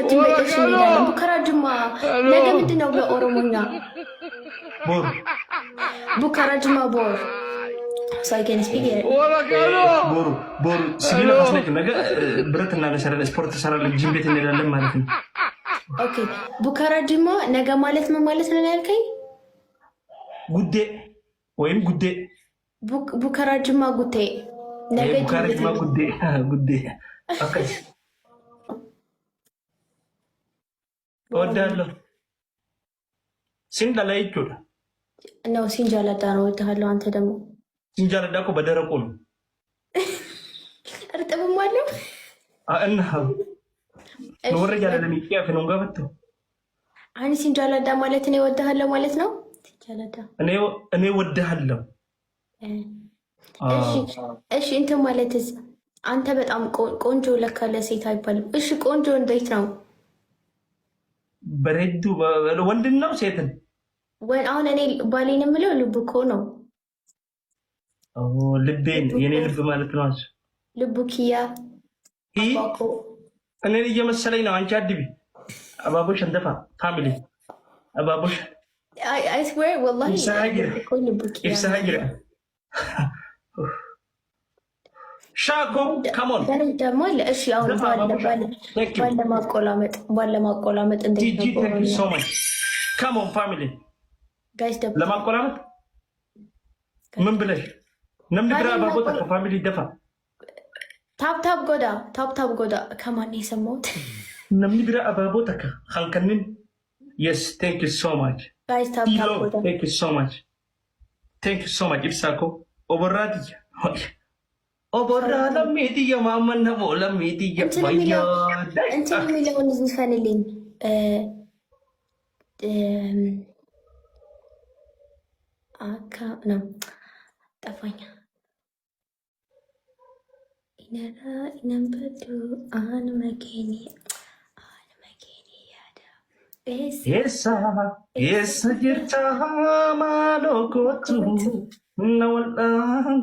ጅንበሽ እንሄዳለን። ቡከራ ጅማ ነገ ምንድን ነው በኦሮሞኛ? ቦር ቡከራ ጅማ ቦር ሳይገን ስፒክ ቦር ሲቪል አስነክ ነገ ብረት እናነሳለን፣ ስፖርት ተሰራለን፣ ጂም ቤት እንሄዳለን ማለት ነው። ኦኬ ቡከራ ጅማ ነገ ማለት ምን ማለት ነው ያልከኝ? ጉዴ ወይም ጉዴ ቡከራ ጅማ ጉቴ ነገ ቡከራ ጅማ ጉዴ ጉዴ ኦኬ ወዳለሁ ሲንዳላ ይቹ ነው ሲንጃላዳ ነው ወጣለው። አንተ ደግሞ ሲንጃላዳ እኮ በደረቁ ነው እርጥብም አለው እና ወረጃ ለሚቂያ ፈኑን ጋበቶ አኒ ሲንጃላዳ ማለት ነው ወጣለው ማለት ነው። ሲንጃላዳ እኔ ወዳለው እሺ እንትን ማለትስ አንተ በጣም ቆንጆ ለካ ለሴት አይባልም። እሺ ቆንጆ እንዴት ነው? በሬዱ ወንድን ነው ሴትን? አሁን እኔ ባሌን የምለው ልብ እኮ ነው። ልቤን የኔ ልብ ማለት ነው። ልቡ ኪያ እኔን እየመሰለኝ ነው። አንቺ አድቢ አባቦሽ እንደፋ ፋሚሊ አባቦሽ አይ ስዌር ወላሂ ይፍሳሃጅር ሻኮ ካሞን ደግሞ እሺ አሁን ባለማቆላመጥ እንዴት ሶ ማች ካሞን ፋሚሊ ጋይስ ደብ ለማቆላመጥ ምን ብለሽ ነምድ ብራ ባቦታ ፋሚሊ ደፋ ታፕ ጎዳ ከማን የሰማሁት ነምድ ብራ አባቦታ ከንከንን yes thank you so much guys ታፕ ጎዳ thank you so much ኢብሳኮ ኦቦራዲ ኦቦራ ለሚዲያ ማመነቦ ለሚዲያ ባያ እንትን የሚለውን ዝፈንልኝ አካ ነው ጠፋኝ። ኢነራ ኢነምበዱ አን መኬኒ ያዳ ኤሳ ጅርታ ማሎኮቱ ነወልዳን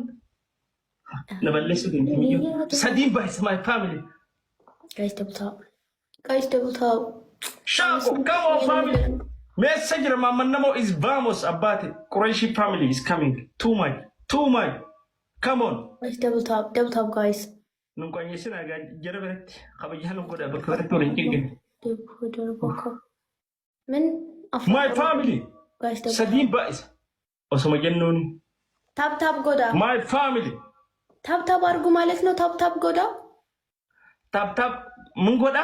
ነመለሱ ሰዲን ባይስ ማይ ፋሚሊ ጋይስ ደቡታው ሻኮ ካሞ ፋሚሊ Messenger Mamanamo is vamos abate Quraishi family is coming. Too much. Come on. Guys, double top guys. Nunca yesina aga jerabet qabayahan goda bakwarto rinjinge. Men my family. Guys, Sadim Bais. Osama jannuni. Tap goda. My family. Tap አርጉ ማለት ነው። ታፕ ጎዳ ታፕ ምን ጎዳ?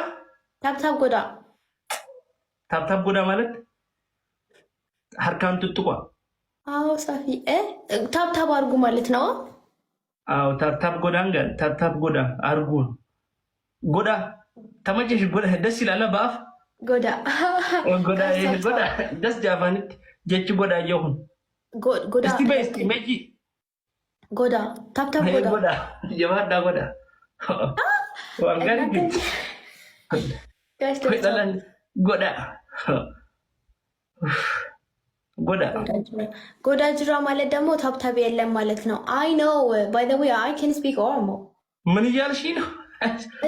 ታፕ ጎዳ ታፕ ጎዳ ማለት ሀርካን ጥጥቋ አዎ ሳፊ ታፕ አርጉ ማለት ነው። አዎ ታፕ ጎዳ እንገል ታፕ ጎዳ አርጉ ጎዳ ተመጀሽ ጎዳ ደስ ይላል። በአፍ ጎዳ ደስ ጃፋንት ጀች ጎዳ ይሁን ጎዳ እስቲ በስቲ መጂ ጎዳ ታፕ ጎዳ የባዳ ጎዳ ወንገር ግን ቆይታለን ጎዳ ጎዳ ጅራ ማለት ደግሞ ታብታብ የለም ማለት ነው። አይ ኖ ባይ ዘ ዌይ አይ ካን ስፒክ ኦሮሞ። ምን እያልሽ ነው?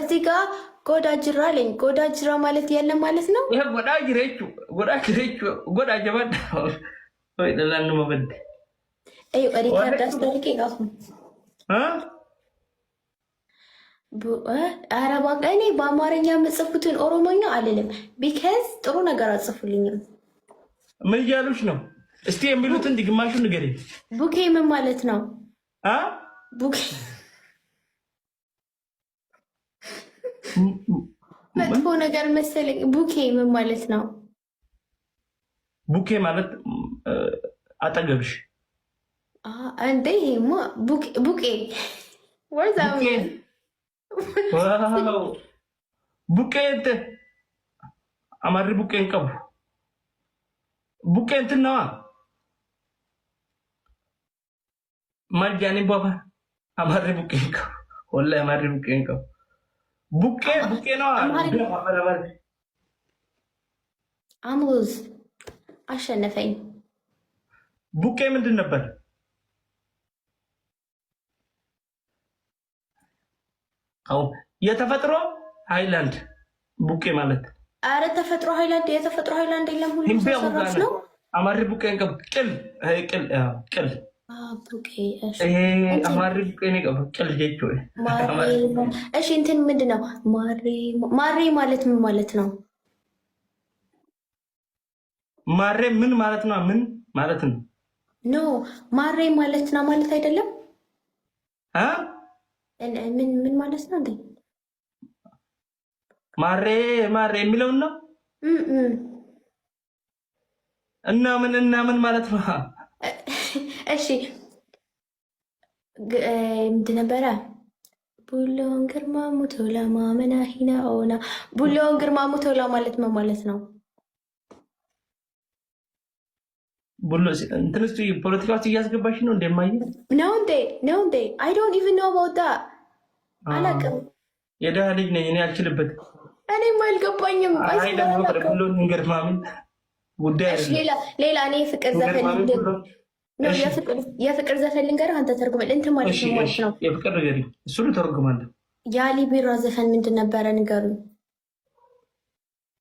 እዚህ ጋር ጎዳ ጅራ አለኝ። ጎዳ ጅራ ማለት የለም ማለት ነው። ይሄ ጎዳ ጅሬቹ ጎዳ ጀባዳ ወይ ለላን መበድ አይ ሪካርድ አስደርቄ ጋር አረባ ቀኔ በአማርኛ የምጽፉትን ኦሮሞኛ አልልም። ቢካዝ ጥሩ ነገር አጽፉልኝም። ምን እያሉሽ ነው? እስቲ የሚሉትን ግማሹን ንገሪኝ። ቡኬ ምን ማለት ነው? ቡኬ መጥፎ ነገር መሰለኝ። ቡኬ ምን ማለት ነው? ቡኬ ማለት አጠገብሽ እንዴ? ቡኬ ወርዛ ዋው ቡቄት አማሪ ቡቄን ቀቡ ቡቄት ነው ማርጃኒ ባባ አማሪ ቡቄን ቀቡ ወላሂ አማሪ ቡቄን ቀቡ ቡቄ ነው አሙዝ አሸነፈኝ። ቡቄ ምንድን ነበር? አው የተፈጥሮ ሃይላንድ ቡቄ ማለት አረ ተፈጥሮ ሃይላንድ የተፈጥሮ ሃይላንድ የለም ሁሉ ሰራሽ ነው አማሪ ቡቄ እንቀብ ቅል ቅል ቡቄ አማሪ ቡቄ እንቀብ ቅል ጀቾ እሺ እንትን ምንድነው ማሬ ማለት ምን ማለት ነው ማሬ ምን ማለት ነው ምን ማለት ነው ኖ ማሬ ማለት ነው ማለት አይደለም ምን ማለት ነው እንዴ ማሬ የሚለው ነው እና ምን ማለት ነው እሺ ምንድን ነበረ ቡሎን ግርማ ሙቶላ ማመና ሂና ኦና ቡሎን ግርማ ሙቶላ ማለት ምን ማለት ነው ቡሎ እንትንስ ፖለቲካ ውስጥ እያስገባሽ ነው እንደማይ ነው እንዴ I don't even know about that አላውቅም የደሃ ልጅ ነኝ እኔ አልችልበት እኔም አልገባኝም አይ ደግሞ ቡሎን ግርማ ምን ጉዳይ ሌላ እኔ ፍቅር ዘፈን ነው የፍቅር ዘፈን ልንገርህ አንተ ተርጉመል እንትን ማለት ነው የፍቅር ንገሪኝ እሱን ተርጉማለሁ ያሊ ቢራ ዘፈን ምንድን ነበረ ንገሩኝ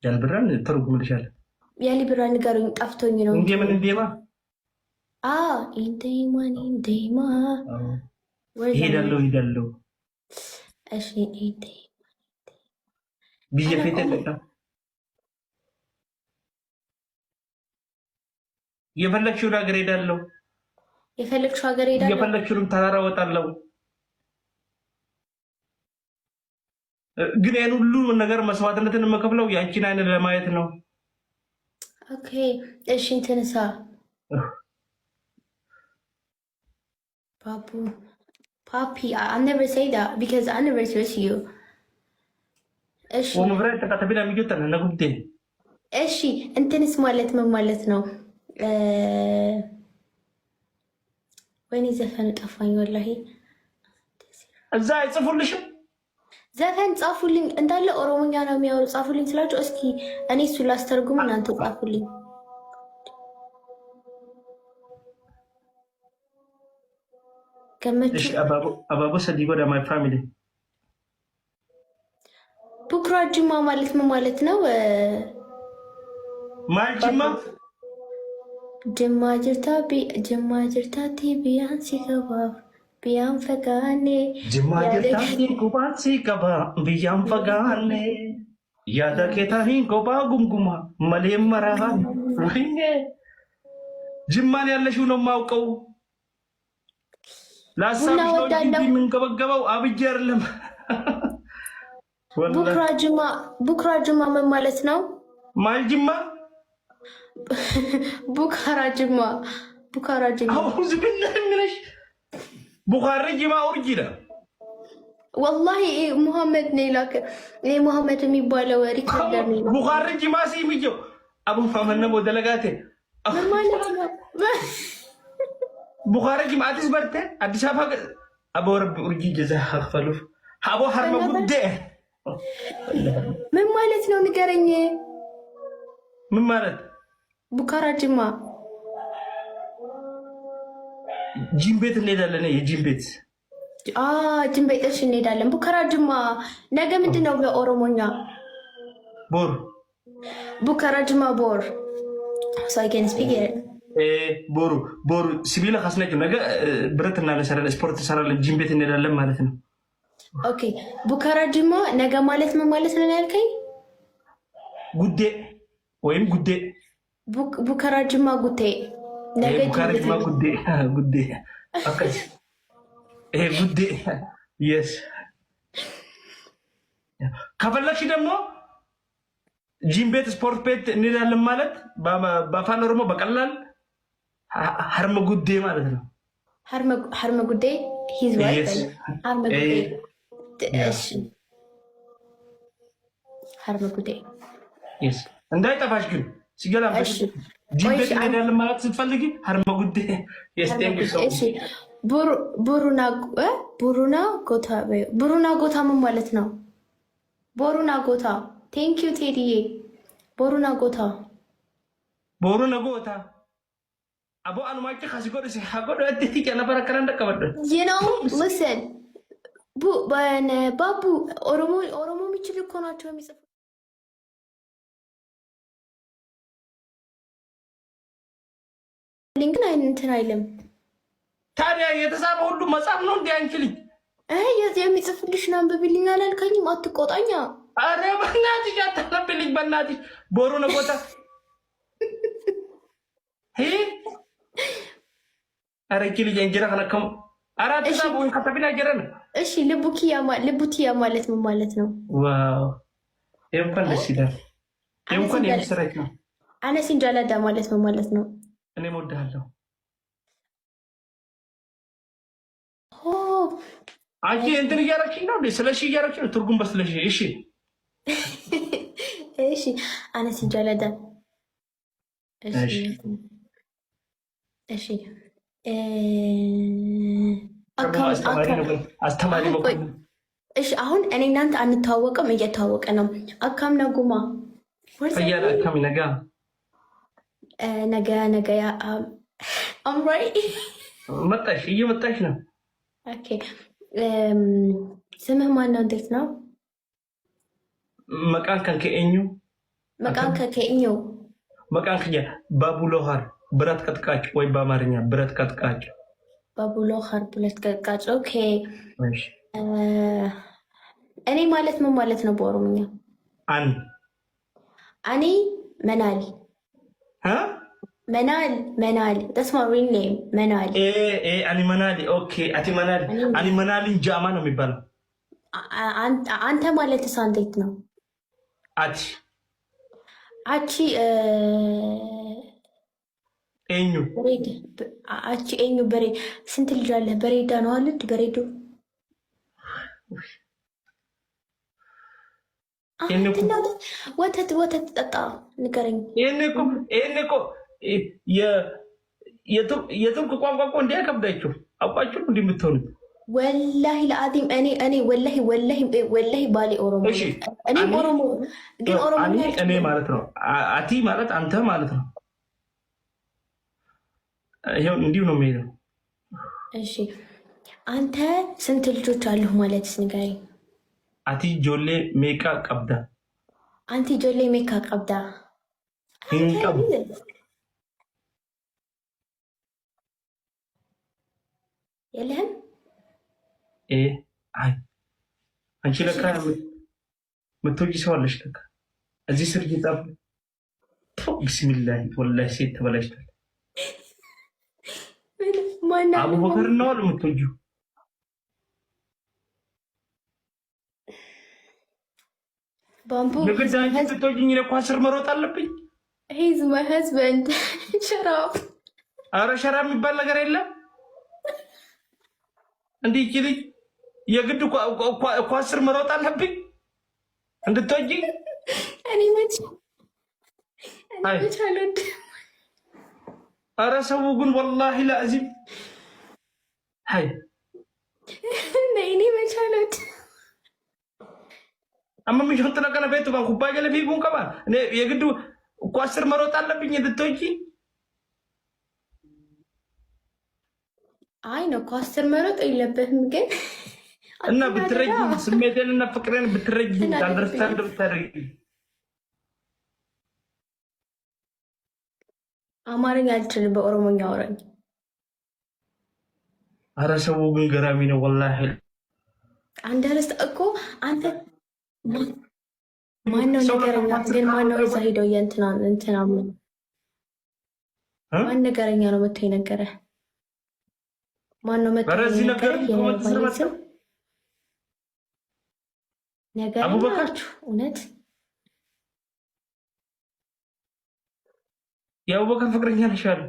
ያሊ ቢራን ተርጉምልሻለሁ ያሊ ቢራ ንገሩኝ ጠፍቶኝ ነው እንደምን እንደማ ኢንዴማ ሄዳለሁ እሺ ቢጀፌተ ለታ የፈለግሽው ሀገር ሄዳለሁ የፈለግሽውን ተራራ ወጣለሁ ግን ያን ሁሉ ነገር መስዋዕትነትን መከፍለው ያንቺን አይን ለማየት ነው ኦኬ እሺ እንትንሳ Papi, I never say that because I never trust you. እሺ ወንብረ ተከተብና የሚጆተና ነጉብቴ እሺ እንትንስ ማለት ምን ማለት ነው ወይኔ ዘፈን ጠፋኝ ወላሂ እዛ አይጽፉልሽም ዘፈን ጻፉልኝ እንዳለ ኦሮሞኛ ነው የሚያወሩ ጻፉልኝ ስላችሁ እስኪ እኔ እሱ ላስተርጉም እናንተ ጻፉልኝ ከመች አባቦ ሰዲጎዳ ማይ ፋሚሊ ቡክራጅማ ማለት ምን ማለት ነው ማልጅማ ጅማ ጅርታቲ ቢያን ሲገባ ቢያን ፈጋኔ ጅማ ጅርታቲ ጉባት ሲገባ ቢያን ፈጋኔ ያዳ ኬታሂን ጎባ ጉምጉማ መሌም መራሃን ወይኔ ጅማን ያለሽው ነው የማውቀው ላሳብሽ ነው እንጂ የምንገበገበው አብዬ አይደለም ቡክራጅማ ምን ማለት ነው ማልጅማ ቡካራጅማ አውዝ بالله منش ቡኻርጅማ ኦርጂና والله ሙሐመድ ነው ላከ ሙሐመድ የሚባለው ሪከርደር ነው ቡኻርጅማ ሲሚጆ አቡ ፈመነ ወደለጋቴ ምን ማለት ነው ቡኻርጅማ አዲስ በርተ አዲስ አበባ አቡ ረቢ ኦርጂ ጀዛ ኸፈሉ አቡ ሐርመ ጉዴ ምን ማለት ነው ንገረኝ ምን ማለት ቡካራጅማ ጂም ቤት እንሄዳለን የጂም ቤት ጂም ቤት እሺ እንሄዳለን ቡካራጅማ ነገ ምንድነው በኦሮሞኛ ቦር ቡካራጅማ ቦር so I can speak it ቦሩ ሲቪላ ካስነጭ ነገ ብረት እናለሰራለን ስፖርት ሰራለን ጂም ቤት እንሄዳለን ማለት ነው ኦኬ ቡካራጅማ ነገ ማለት ምን ማለት ነው ያልከኝ ጉዴ ወይም ጉዴ ቡካራጅማ ጉቴ ነገ ቡካራጅማ ጉዴ ኦኬ ጉዴ yes ከፈለግሽ ደግሞ ጂም ቤት ስፖርት ቤት እንሄዳለን ማለት በአፋን ኦሮሞ በቀላል ሀርመ ጉዴ ማለት ነው ሀርመ ጉዴ ሂዝ right ሀርመ ጉዴ እሺ ሀርመ ጉዴ yes እንዳይጠፋሽ ግን ሲገላምሽ ጂም ቤት እንሄዳለን ማለት ስትፈልጊ ሀርመ ጉዴ yes thank you so much ቡሩና ጎታ ምን ማለት ነው ቦሩና ጎታ ቴንክ ዩ ቴዲዬ ቦሩና ጎታ አቦ አንማጭ ካሲጎድ ሲሐጎድ አጥቲ ከነበረ ከረንደ ከበደ you know listen ባቡ ኦሮሞ የሚችል እኮ ናቸው የሚጽፉ ግን እንትን አይልም። ታዲያ የተጻፈ ሁሉ መጽሐፍ ነው እንዴ? አንችልኝ የዚህ የሚጽፍልሽን አንብብልኝ አላልከኝም? አትቆጣኛ። አረ በእናትሽ አታነብልኝ በእናትሽ። ቦሩ ነው ቦታ አረ ልጅ እንጀራ ከነከሙ አራት ሰዓት ከተብላ ጀረን። እሺ ልቡኪያ ማለት ምን ማለት ነው? ዋው እንኳን ደስ ይላል። እንኳን የምስራች ነው። አነስ እንጃላዳ ማለት ምን ማለት ነው? እኔ እወድሃለሁ። አንቺ እንትን እያደረግሽኝ ነው እንዴ? ስለሺ እያደረግሽ ነው። ትርጉም በስለሺ። እሺ እሺ አነስ እንጃላዳ። እሺ እሺ አስተማሪ ነው። እሺ አሁን እኔ እናንተ አንተዋወቅም፣ እየተዋወቀ ነው። አካም ነጉማ ፈያለ አካም ነገ ነገ አምራይ መጣሽ፣ እየመጣሽ ነው። ኦኬ ስምህ ማን ነው? እንዴት ነው? መቃን ከከእኙ መቃን ከያ ባቡሎሃር ብረት ቀጥቃጭ ወይ በአማርኛ ብረት ቀጥቃጭ። ባቡሎሃር ብረት ቀጥቃጭ። ኦኬ እኔ ማለት ምን ማለት ነው በኦሮምኛ? አኒ መናል መናል that's my real name መናል። አኒ መናል። ኦኬ አቲ መናል። አኒ መናልን ጃማ ነው የሚባለው። አንተ ማለት እንዴት ነው? አቺ ኤኙ አቺ ኤኙ በሬ ስንት ልጅ አለ? በሬዳ ነው አሉት። በሬዶ ወተት ጠጣ ንገረኝ። ይሄን እኮ የቱርክ ቋንቋ እኮ እንዲያከብዳችሁ አውቃችሁ እንዲህ የምትሆኑት ወላሂ ለአዚም እኔ ወላሂ ባሌ ኦሮሞ እኔ ኦሮሞ ግን ኦሮሞ እኔ ማለት ነው። አቲ ማለት አንተ ማለት ነው። ይሄው እንዲሁ ነው የሚሄደው። እሺ አንተ ስንት ልጆች አሉህ ማለት ንገረኝ። አቲ ጆሌ ሜቃ ቀብዳ። አንቲ ጆሌ ሜቃ ቀብዳ የለህም? አይ አንቺ ለካ ምትወጂ ሰው አለሽ ለካ እዚህ ስር እየጻፉ ቢስሚላህ ወላሂ ሴት ተበላሽታል። አቡበከር ነው አሉ የምትወጂው። ንግድ አንቺ ብትወጂኝ እኮ አስር መሮጥ አለብኝ። ሂዝ ማይ ሀዝበንድ ሸራብ። አረ ሸራ የሚባል ነገር የለም። እንዲህ ይቺ ልጅ የግድ እኮ አስር መሮጥ አለብኝ እንድትወጂኝ። እኔ መች አልወድም። አረ ሰው ግን ወላሂ ለአዚም ሀይ እኔ መች አልወድም። አመምሽ እንትን ከነ ቤቱ ባን ኩባያ ለፊጉን ከባ እኔ የግድ እኮ አስር መሮጥ አለብኝ እንድትወጂኝ። አይ ነው እኮ አስር መሮጥ የለበትም ግን እና ብትረጂ ስሜቴን እና ፍቅሬን ብትረጂ አንደርስታንድ ብታደርጊ። አማርኛ አልችልም፣ በኦሮሞኛ አውራኝ። አረ ሰው ግን ገራሚ ነው ወላሂ። አንደርስት እኮ አንተ ማነው ነገረኛ? ግን ማነው እዛ ሄደው እንትና ማን ነገረኛ ነው መጥቶ የነገረ? ማነው መጥቶ ነገረኛችሁ? እውነት የአቡበከር ፍቅረኛ ነሽ አሉ።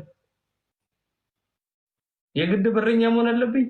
የግድ በረኛ መሆን አለብኝ?